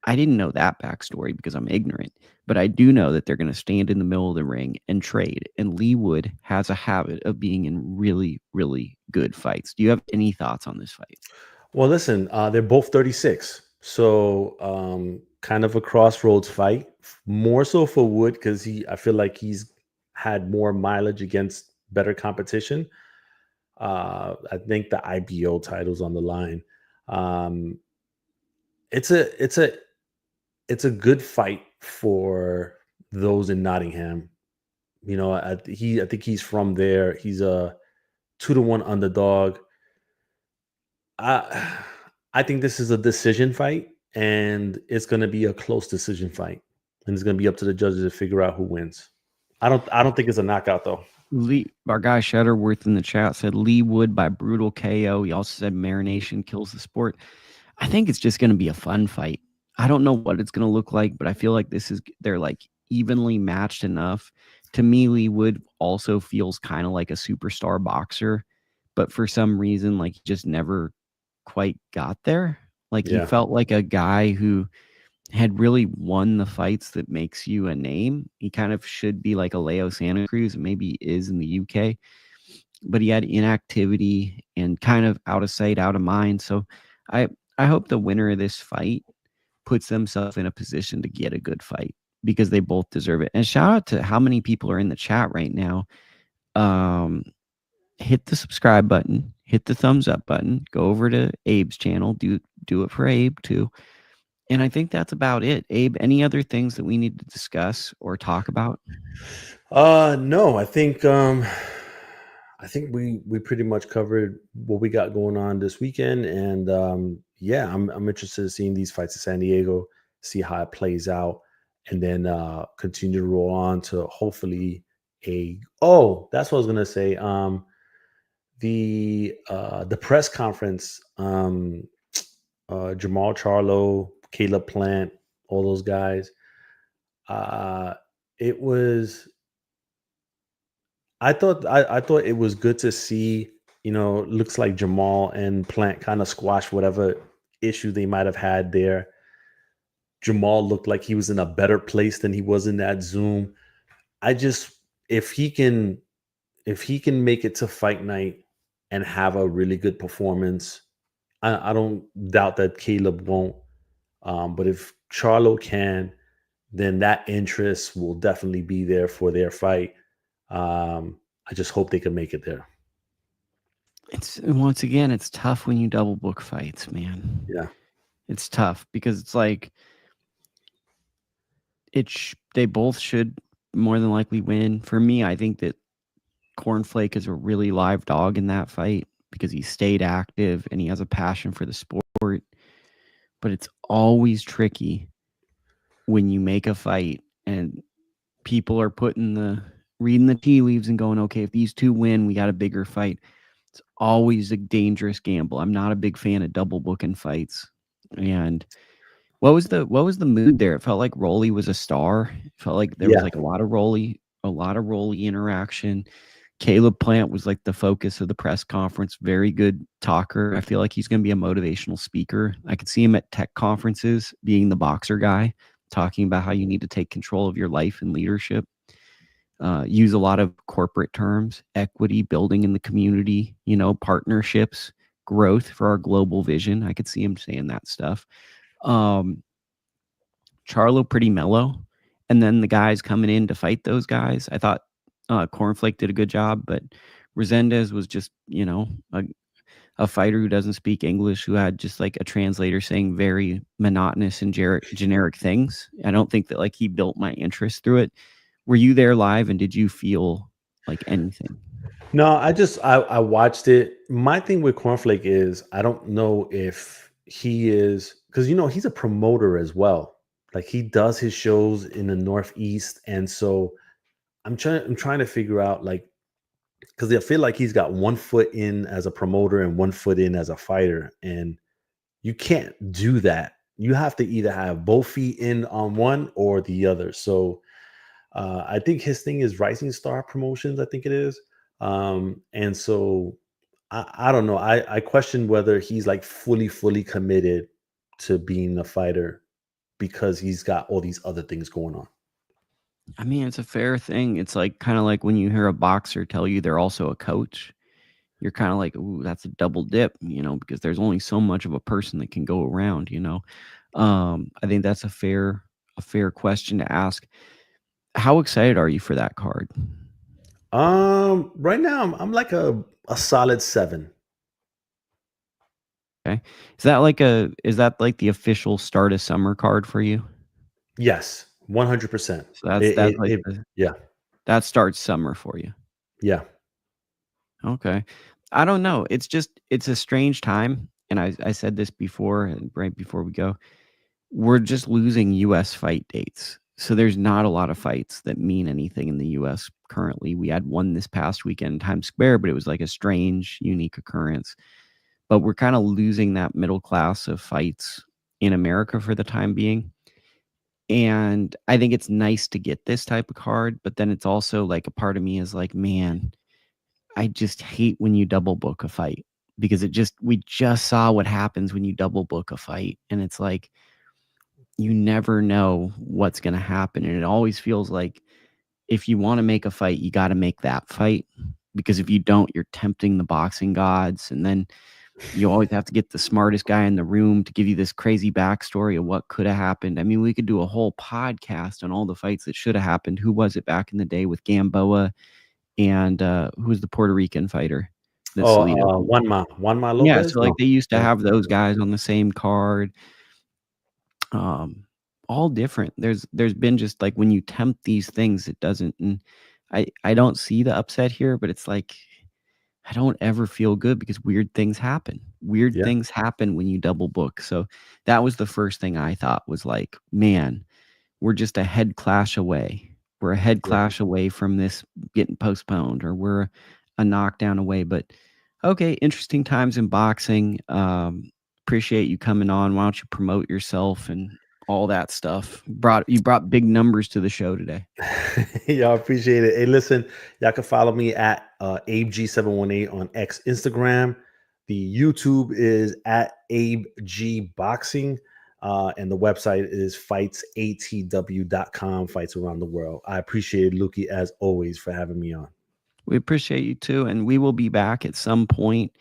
I didn't know that backstory because I'm ignorant, but I do know that they're going to stand in the middle of the ring and trade. And Lee Wood has a habit of being in really, really good fights. Do you have any thoughts on this fight? Well, listen, they're both 36. So, kind of a crossroads fight. More so for Wood because I feel like he's had more mileage against better competition. I think the IBO title's on the line. Um, it's a it's a it's a good fight for those in Nottingham. I think he's from there. He's a 2-1 underdog. I I think this is a decision fight, and it's going to be a close decision fight, and it's going to be up to the judges to figure out who wins. I don't think it's a knockout though. Our guy Shutterworth in the chat said Lee Wood by brutal KO. He also said marination kills the sport. I think it's just going to be a fun fight. I don't know what it's going to look like, but I feel like they're like evenly matched enough. To me, Lee Wood also feels kind of like a superstar boxer, but for some reason, like, he just never quite got there. Like, he Yeah, felt like a guy who had really won the fights that makes you a name. He kind of should be like a Leo Santa Cruz, and maybe he is in the UK, but he had inactivity and kind of out of sight, out of mind. So I I hope the winner of this fight puts themselves in a position to get a good fight because they both deserve it. And shout out to how many people are in the chat right now. Um, hit the subscribe button, hit the thumbs up button, go over to Abe's channel, do it for Abe too. And I think that's about it. Abe, any other things that we need to discuss or talk about? no, I think we pretty much covered what we got going on this weekend, and yeah, I'm interested in seeing these fights in San Diego, see how it plays out, and then continue to roll on to hopefully a. Oh, that's what I was gonna say. the press conference, Jamal Charlo, Caleb Plant, all those guys. Uh, it was. I thought it was good to see. Looks like Jamal and Plant kind of squash whatever issue they might have had there. Jamal looked like he was in a better place than he was in that Zoom. I just if he can make it to fight night and have a really good performance, I don't doubt that Caleb won't. But if Charlo can, then that interest will definitely be there for their fight. I just hope they can make it there. It's once again, it's tough when you double book fights, man. Yeah. It's tough because it's like they both should more than likely win. For me, I think that Cornflake is a really live dog in that fight because he stayed active and he has a passion for the sport. But it's always tricky when you make a fight and people are reading the tea leaves and going, okay, if these two win, we got a bigger fight. It's always a dangerous gamble. I'm not a big fan of double booking fights. And what was the mood there? It felt like Rolly was a star. It felt like there was like a lot of Rolly interaction. Caleb Plant was like the focus of the press conference. Very good talker. I feel like he's going to be a motivational speaker. I could see him at tech conferences being the boxer guy, talking about how you need to take control of your life and leadership. Use a lot of corporate terms, equity, building in the community, partnerships, growth for our global vision. I could see him saying that stuff. Charlo pretty mellow. And then the guys coming in to fight those guys, I thought Cornflake did a good job, but Resendez was just, a fighter who doesn't speak English, who had just like a translator saying very monotonous and generic things. I don't think that like he built my interest through it. Were you there live and did you feel like anything? No, I watched it. My thing with Cornflake is I don't know if he is, because he's a promoter as well. Like he does his shows in the Northeast, and so I'm trying to figure out, like, because I feel like he's got one foot in as a promoter and one foot in as a fighter, and you can't do that. You have to either have both feet in on one or the other. So I think his thing is Rising Star Promotions, I think it is. And so I don't know. I question whether he's like fully committed to being a fighter because he's got all these other things going on. I mean, it's a fair thing. It's like kind of like when you hear a boxer tell you they're also a coach. You're kind of like, ooh, that's a double dip, because there's only so much of a person that can go around, I think that's a fair question to ask. How excited are you for that card? Right now I'm like a solid 7. Okay. Is that like the official start of summer card for you? Yes, 100%. So that's like yeah. That starts summer for you. Yeah. Okay. I don't know. It's a strange time. And I said this before, and right before we go, we're just losing US fight dates. So there's not a lot of fights that mean anything in the US currently. We had one this past weekend in Times Square, but it was like a strange, unique occurrence. But we're kind of losing that middle class of fights in America for the time being. And I think it's nice to get this type of card, but then it's also like a part of me is like, man, I just hate when you double book a fight because we just saw what happens when you double book a fight. And it's like, you never know what's going to happen. And it always feels like if you want to make a fight, you got to make that fight, because if you don't, you're tempting the boxing gods. And then you always have to get the smartest guy in the room to give you this crazy backstory of what could have happened. I mean, we could do a whole podcast on all the fights that should have happened. Who was it back in the day with Gamboa and who was the Puerto Rican fighter? Juanma Lopez. Yeah, so like they used to have those guys on the same card. All different. There's been just like when you tempt these things, it doesn't. And I don't see the upset here, but it's like I don't ever feel good because weird things happen. Weird things happen when you double book. So that was the first thing I thought was like, man, we're just a head clash away. We're a head clash away from this getting postponed, or we're a knockdown away. But Okay, interesting times in boxing. Appreciate you coming on. Why don't you promote yourself and all that stuff? You brought big numbers to the show today. Y'all appreciate it. Hey, listen, y'all can follow me at AbeG718 on X Instagram. The YouTube is at AbeG Boxing. And the website is fightsatw.com, fights around the world. I appreciate Lukie, as always, for having me on. We appreciate you too, and we will be back at some point.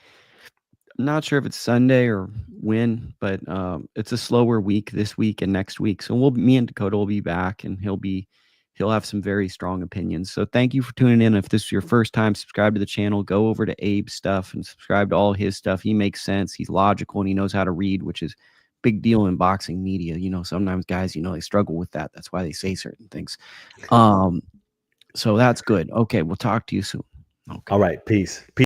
I'm not sure if it's Sunday or when, but it's a slower week this week and next week. So me and Dakota will be back, and he'll have some very strong opinions. So thank you for tuning in. If this is your first time, subscribe to the channel. Go over to Abe's stuff and subscribe to all his stuff. He makes sense. He's logical, and he knows how to read, which is big deal in boxing media. Sometimes guys, they struggle with that. That's why they say certain things. So that's good. Okay, we'll talk to you soon. Okay. All right, peace.